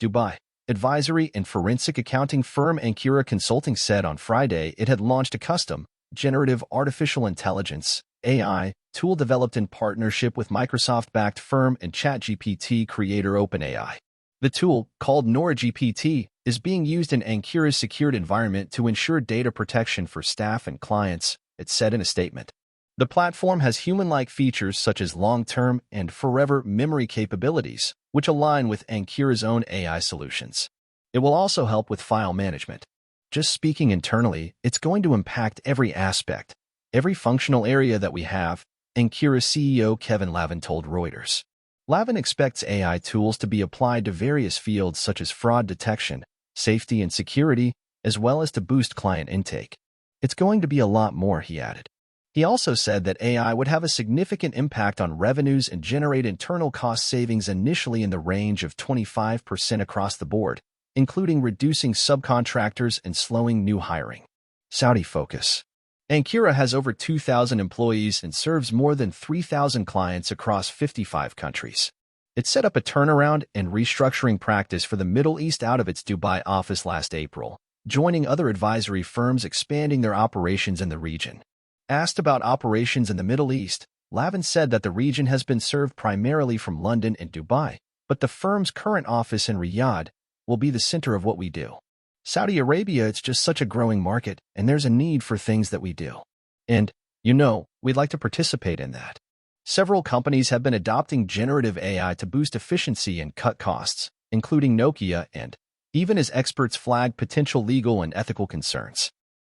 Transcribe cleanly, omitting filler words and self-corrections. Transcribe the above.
Dubai. Advisory and forensic accounting firm Ankura Consulting said on Friday it had launched a custom, generative artificial intelligence (AI) tool developed in partnership with Microsoft-backed firm and ChatGPT creator OpenAI. The tool, called NoraGPT, is being used in Ankura's secured environment to ensure data protection for staff and clients, it said in a statement. The platform has human-like features such as long-term and forever memory capabilities, which align with Ankura's own AI solutions. It will also help with file management. Just speaking internally, it's going to impact every aspect, every functional area that we have, Ankura CEO Kevin Lavin told Reuters. Lavin expects AI tools to be applied to various fields such as fraud detection, safety and security, as well as to boost client intake. It's going to be a lot more, he added. He also said that AI would have a significant impact on revenues and generate internal cost savings initially in the range of 25% across the board, including reducing subcontractors and slowing new hiring. Saudi focus. Ankura has over 2,000 employees and serves more than 3,000 clients across 55 countries. It set up a turnaround and restructuring practice for the Middle East out of its Dubai office last April, joining other advisory firms expanding their operations in the region. Asked about operations in the Middle East, Lavin said that the region has been served primarily from London and Dubai, but the firm's current office in Riyadh will be the center of what we do. Saudi Arabia, it's just such a growing market, and there's a need for things that we do. And, we'd like to participate in that. Several companies have been adopting generative AI to boost efficiency and cut costs, including Nokia and, even as experts flag potential legal and ethical concerns.